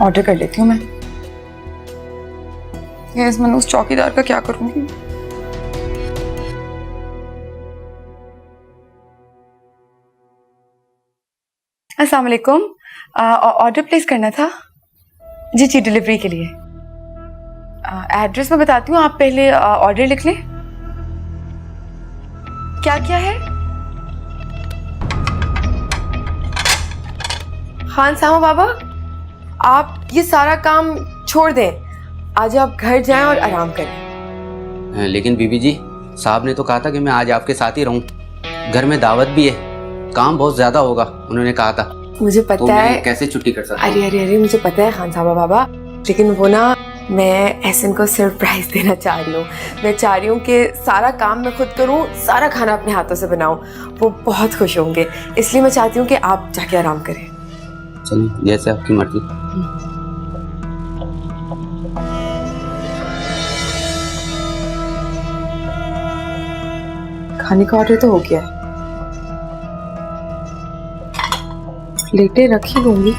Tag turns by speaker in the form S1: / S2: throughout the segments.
S1: Order कर लेती हूँ मैं। इस मनूस चौकीदार का क्या करूँगी? अस्सलाम वालेकुम, ऑर्डर प्लेस करना था। जी जी, डिलीवरी के लिए। एड्रेस मैं बताती हूँ, आप पहले ऑर्डर लिख लें। क्या क्या है? खान सामा बाबा, आप ये सारा काम छोड़ दें, आज आप घर जाएं और आराम करें।
S2: लेकिन बीबी जी, साहब ने तो कहा था कि मैं आज आपके साथ ही रहूं। घर में दावत भी है, काम बहुत ज्यादा होगा, उन्होंने कहा था।
S1: मुझे पता
S2: तो
S1: है।
S2: मैं कैसे छुट्टी कर सकता हूं?
S1: अरे मुझे पता है खान सामा बाबा, लेकिन वो ना, मैं एहसन को सरप्राइज देना चाह रही हूँ। मैं चाह रही हूँ कि सारा काम मैं खुद करूँ, सारा खाना अपने हाथों से बनाऊँ। वो बहुत खुश होंगे, इसलिए मैं चाहती हूँ कि आप जाके आराम करें।
S2: चलिए, जैसे आपकी मर्जी।
S1: खाने का ऑर्डर तो हो गया है, प्लेटें रखी होंगी।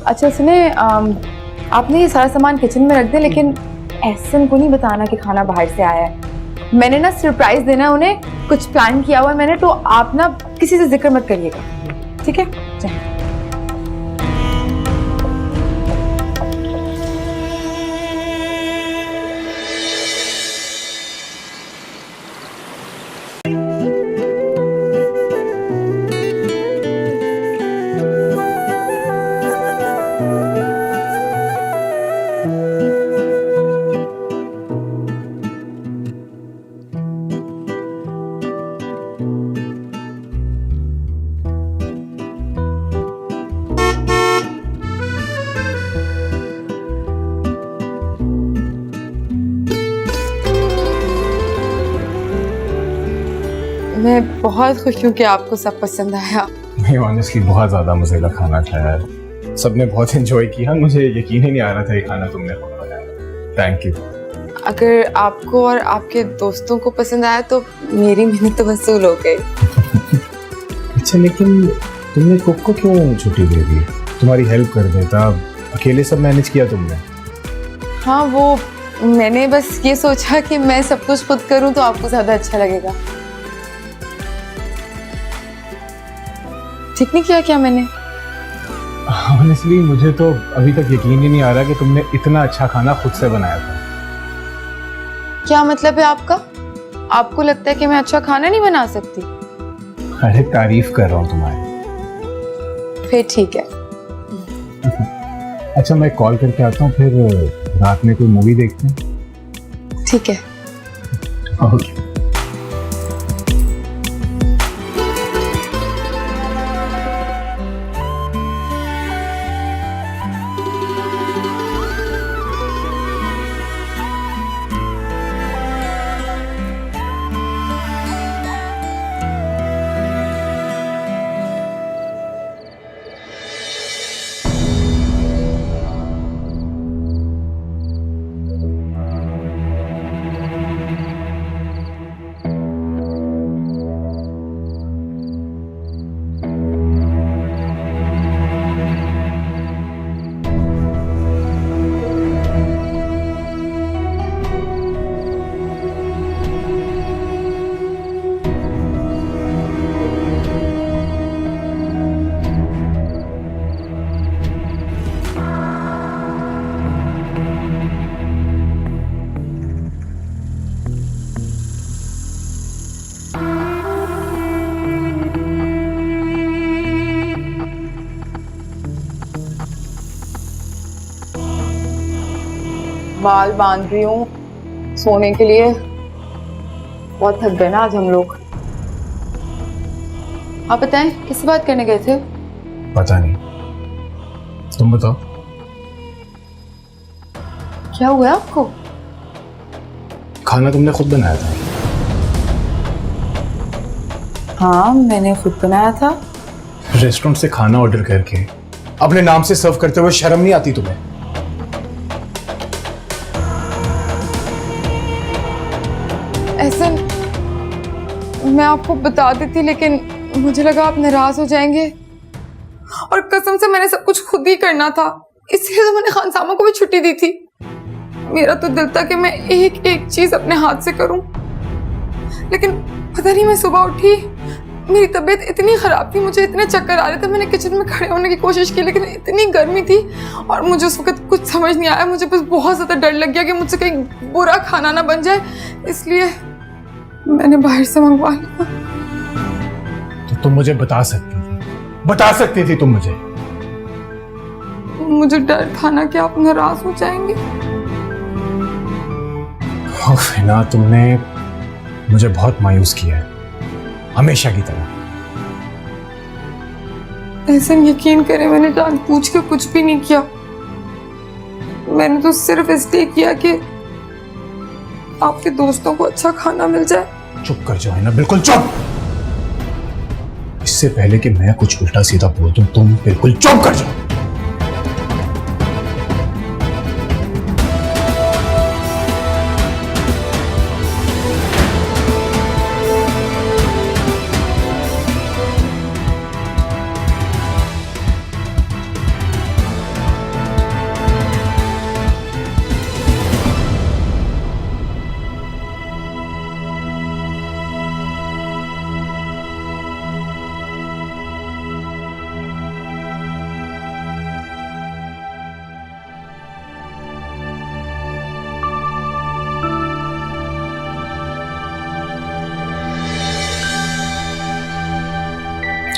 S1: अच्छा सुने, आपने ये सारा सामान किचन में रख दे, लेकिन एहसन को नहीं बताना कि खाना बाहर से आया है। मैंने ना सरप्राइज देना है उन्हें, कुछ प्लान किया हुआ है मैंने, तो आप ना किसी से जिक्र मत करिएगा, ठीक है? चलिए। मैं बहुत खुश हूँ कि आपको सब पसंद आया।
S3: मैं ऑनेस्टली बहुत ज़्यादा मज़ेदार खाना खाया है, सबने बहुत एंजॉय किया। मुझे यकीन ही नहीं आ रहा था ये खाना तुमने खुद बनाया। Thank you.
S1: अगर आपको और आपके दोस्तों को पसंद आया तो मेरी मेहनत तो वसूल हो गई।
S3: अच्छा, लेकिन तुमने कुक को क्यों छुट्टी दे दी? तुम्हारी हेल्प कर देता, अकेले सब मैनेज किया तुमने।
S1: हाँ, वो मैंने बस ये सोचा कि मैं सब कुछ खुद करूँ तो आपको ज़्यादा अच्छा लगेगा। ठीक नहीं किया क्या मैंने?
S3: ऑनेस्टली मुझे तो अभी तक यकीन ही नहीं आ रहा कि तुमने इतना अच्छा खाना खुद से बनाया था।
S1: क्या मतलब है आपका? आपको लगता है कि मैं अच्छा खाना नहीं बना सकती?
S3: अरे तारीफ कर रहा हूँ तुम्हारी।
S1: फिर ठीक है।
S3: अच्छा, मैं कॉल करके आता हूँ, फिर रात में कोई मूवी देखते हैं।
S1: ठीक है।
S3: ओके।
S1: बाल बांध रही हूँ सोने के लिए, बहुत थक गए ना आज हम लोग। आप बताएं, किससे बात करने गए थे?
S3: पता नहीं, तुम बताओ।
S1: क्या हुआ आपको?
S3: खाना तुमने खुद बनाया था?
S1: हाँ, मैंने खुद बनाया था।
S3: रेस्टोरेंट से खाना ऑर्डर करके अपने नाम से सर्व करते हुए शर्म नहीं आती तुम्हें?
S1: एहसन, मैं आपको बता देती लेकिन मुझे लगा आप नाराज हो जाएंगे, और कसम से मैंने सब कुछ खुद ही करना था, इसलिए तो मैंने खान सामा को भी छुट्टी दी थी। मेरा तो दिल था कि मैं एक एक चीज अपने हाथ से करूं, लेकिन पता नहीं, मैं सुबह उठी, मेरी तबीयत इतनी खराब थी, मुझे इतने चक्कर आ रहे थे, मैंने किचन में खड़े होने की कोशिश की लेकिन इतनी गर्मी थी और मुझे उस वक्त कुछ समझ नहीं आया। मुझे बस बहुत ज़्यादा डर लग गया कि मुझसे कहीं बुरा खाना ना बन जाए, इसलिए मैंने बाहर से मंगवा लिया।
S3: तो तुम मुझे बता सकती थी तुम मुझे।
S1: मुझे डर था ना कि आप नाराज हो जाएंगे।
S3: हिना, तुमने मुझे बहुत मायूस किया है, हमेशा की तरह।
S1: ऐसा यकीन करें, मैंने जानबूझ के कुछ भी नहीं किया, मैंने तो सिर्फ इसलिए किया कि आपके दोस्तों को अच्छा खाना मिल जाए।
S3: चुप कर जाओ हिना, बिल्कुल चुप। इससे पहले कि मैं कुछ उल्टा सीधा बोल दूं, तुम बिल्कुल चुप कर जाओ।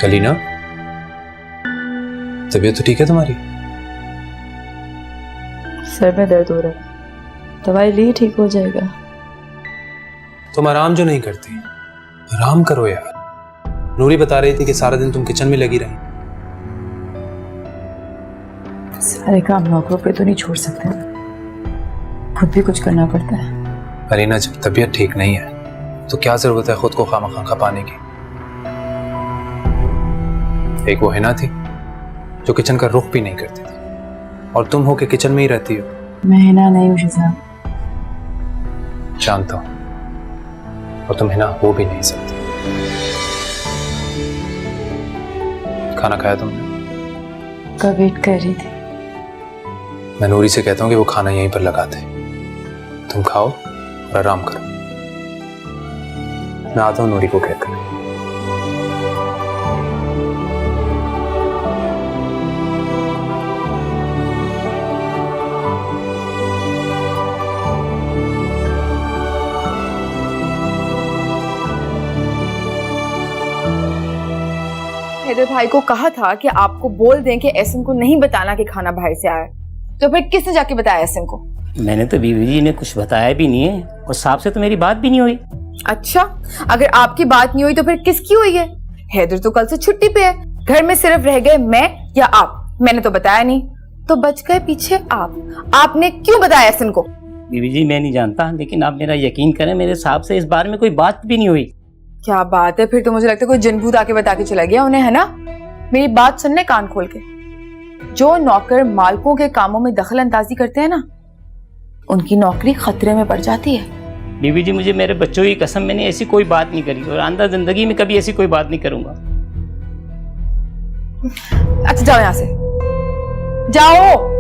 S4: कलीना, तबीयत तो ठीक है तुम्हारी?
S5: सर में दर्द हो रहा है, दवाई ली ठीक हो जाएगा।
S4: तुम आराम जो नहीं करती, आराम करो यार। नूरी बता रही थी कि सारा दिन तुम किचन में लगी रही।
S5: सारे काम नौकरों पे तो नहीं छोड़ सकते, खुद भी कुछ करना पड़ता है।
S4: कलीना, जब तबीयत ठीक नहीं है तो क्या जरूरत है खुद को खामखा खपाने की? एक वो हिना थी जो किचन का रुख भी नहीं करती थी, और तुम हो के किचन में ही रहती हो।
S5: मैं हिना नहीं हूँ शिजा।
S4: जानता हूं, और तुम हिना हो भी नहीं सकती। खाना खाया तुमने?
S5: कब वेट कर रही थी।
S4: मैं नूरी से कहता हूँ कि वो खाना यहीं पर लगा दे, तुम खाओ और आराम करो। मैं आता हूँ नूरी को कहकर।
S1: हैदर भाई को कहा था कि आपको बोल दें कि एहसन को नहीं बताना कि खाना बाहर से आया, तो फिर किसने जाके बताया एहसन को?
S6: मैंने तो बीवी जी ने कुछ बताया भी नहीं है, और साहब से तो मेरी बात भी नहीं हुई।
S1: अच्छा, अगर आपकी बात नहीं हुई तो फिर किसकी हुई है? हैदर तो कल से छुट्टी पे है, घर में सिर्फ रह गए मैं या आप। मैंने तो बताया नहीं, तो बच गए पीछे आप। आपने क्यों बताया एहसन को?
S6: बीवी जी मैं नहीं जानता, लेकिन आप मेरा यकीन करें, मेरे साहब से इस बारे में कोई बात भी नहीं हुई।
S1: क्या बात है, फिर तो मुझे लगता है कोई जिनभूत आके बता के चला गया उन्हें, है ना? मेरी बात सुनने कान खोल के। जो नौकर मालकों के कामों में दखल अंदाजी करते हैं ना, उनकी नौकरी खतरे में पड़ जाती है।
S6: बीवी जी मुझे मेरे बच्चों की कसम, मैंने ऐसी कोई बात नहीं करी, और आइंदा जिंदगी में कभी ऐसी कोई बात नहीं करूंगा।
S1: अच्छा जाओ यहां से, जाओ।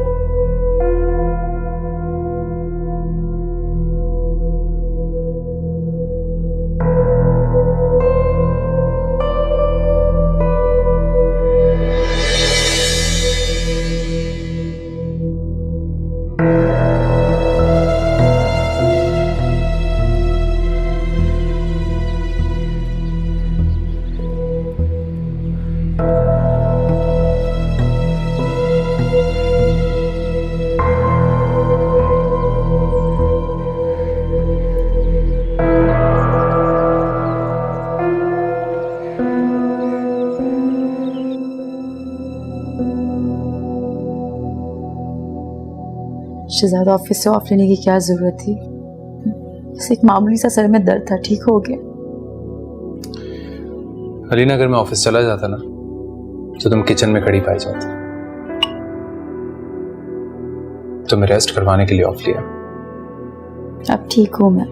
S5: शहजाद ऑफिस से ऑफ लेने की क्या जरूरत थी? बस एक मामूली सा सर में दर्द था, ठीक हो गया।
S4: अलीना, अगर मैं ऑफिस चला जाता ना तो तुम किचन में खड़ी पाई जाती। तो मैं रेस्ट करवाने के लिए ऑफ लिया।
S5: अब ठीक हूँ मैं।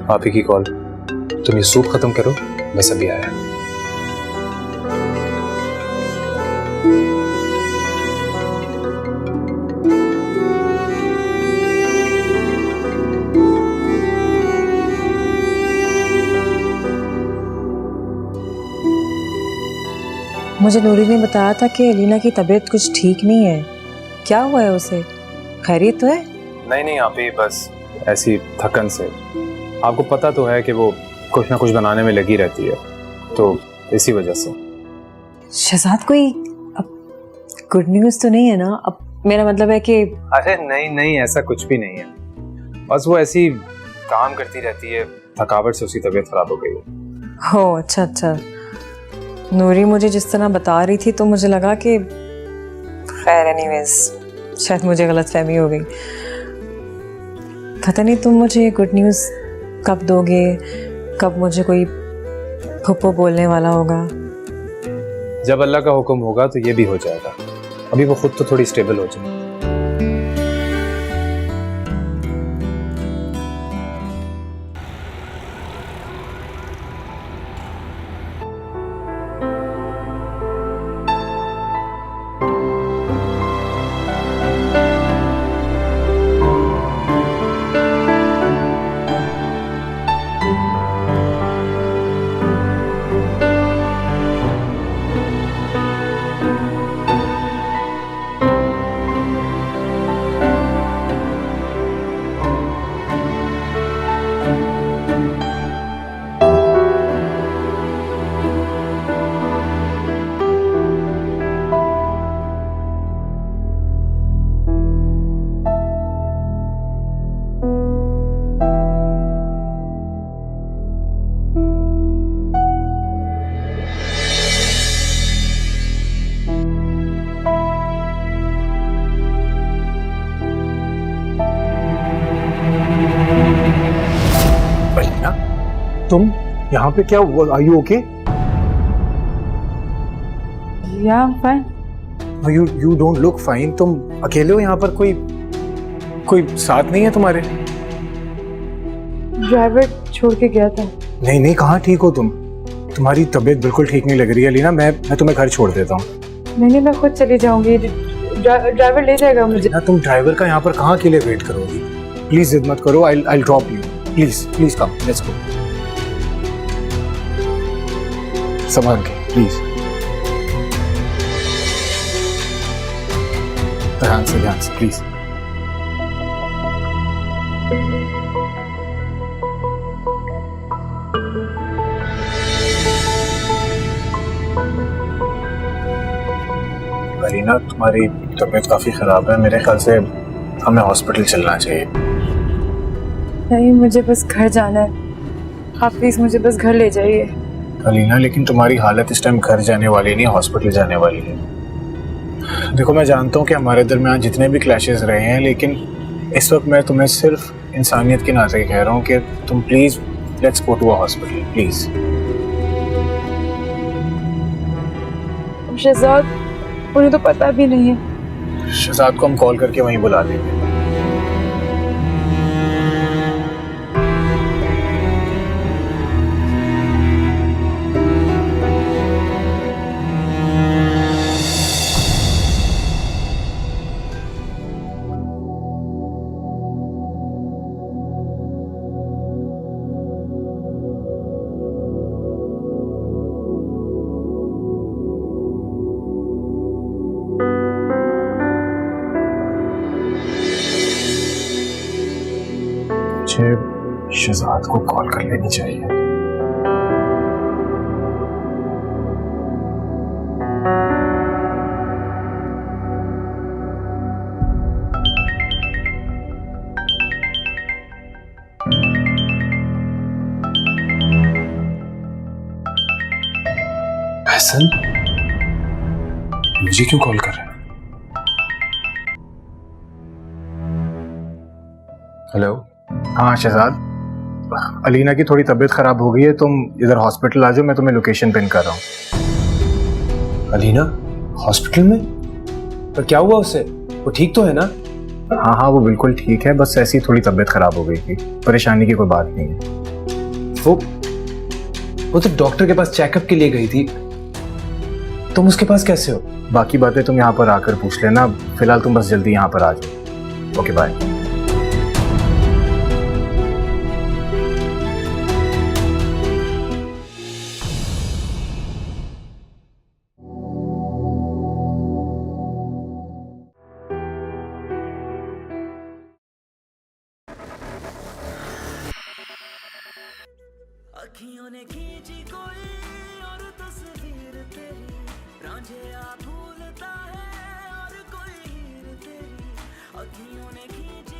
S4: आप ही की कॉल। तुम ये सूप खत्म करो, बस अभी आया।
S5: मुझे नूरी ने बताया था कि अलीना की तबीयत कुछ ठीक नहीं है। क्या हुआ है उसे? खैरियत तो है?
S4: नहीं आप ही बस ऐसी थकन से। आपको पता तो है कि वो कुछ ना कुछ बनाने में लगी रहती है, तो इसी वजह से।
S5: शहजाद, कोई गुड न्यूज़ तो नहीं है ना? अब मेरा मतलब है कि
S4: अरे नहीं ऐसा कुछ भी नहीं है। बस वो ऐसी काम करती रहती है, थकावट से उसकी तबीयत खराब हो गई है।
S5: हो अच्छा। नूरी मुझे जिस तरह बता रही थी तो मुझे लगा कि खैर एनीवेज, शायद मुझे गलतफहमी हो गई। पता नहीं तुम मुझे गुड न्यूज़ कब दोगे, कब मुझे कोई फुप्पो बोलने वाला होगा।
S4: जब अल्लाह का हुक्म होगा तो ये भी हो जाएगा। अभी वो खुद तो थोड़ी स्टेबल हो जाए।
S3: तुम यहाँ पे क्या हुआ? Are you okay?
S1: या fine.
S3: You don't look fine. तुम अकेले हो यहाँ पर? कोई साथ नहीं है तुम्हारे?
S1: ड्राइवर छोड़ के गया था।
S3: नहीं कहाँ ठीक हो तुम? तुम्हारी तबीयत बिल्कुल ठीक नहीं लग रही है अलीना। मैं तुम्हें घर छोड़ देता हूँ।
S1: नहीं मैं खुद चली जाऊंगी, ड्राइवर ले जाएगा मुझे।
S3: ना तुम ड्राइवर का यहाँ पर कहाँ के लिए वेट करोगी? प्लीज जिद मत करो। I drop you. Please come, let's go. संभाल के प्लीज। ध्यान से प्लीज। अलीना, तुम्हारी तबीयत काफी खराब है। मेरे ख्याल से हमें हॉस्पिटल चलना चाहिए।
S1: नहीं, मुझे बस घर जाना है। आप प्लीज मुझे बस घर ले जाइए।
S3: अलीना, लेकिन तुम्हारी हालत इस टाइम घर जाने वाली नहीं, हॉस्पिटल जाने वाली है। देखो, मैं जानता हूँ कि हमारे दरमियान जितने भी क्लैशेस रहे हैं, लेकिन इस वक्त मैं तुम्हें सिर्फ इंसानियत के नाते कह रहा हूँ कि तुम please let's go to a hospital please.
S1: Shahzad, उन्हें तो पता भी नहीं है।
S3: शहजाद को हम कॉल करके वहीं बुला लेंगे। मुझे शहजाद को कॉल कर लेनी चाहिए।
S4: एहसन, मुझे क्यों कॉल कर रहे हैं? हेलो।
S3: हाँ शहजाद, अलीना की थोड़ी तबीयत खराब हो गई है, तुम इधर हॉस्पिटल आ जाओ, मैं तुम्हें लोकेशन पिन कर रहा हूँ।
S7: अलीना हॉस्पिटल में? पर क्या हुआ उसे? वो ठीक तो है ना?
S3: हाँ हाँ वो बिल्कुल ठीक है, बस ऐसी थोड़ी तबीयत खराब हो गई थी, परेशानी की कोई बात नहीं है।
S7: वो तो डॉक्टर के पास चेकअप के लिए गई थी, तुम उसके पास कैसे हो?
S3: बाकी बातें तुम यहाँ पर आकर पूछ लेना, फिलहाल तुम बस जल्दी यहाँ पर आ जाओ। Okay bye.
S8: अखियों ने खींची कोई और तस्वीर तेरी, रांझिया भूलता है और कोई हीर तेरी, अखियों ने खींची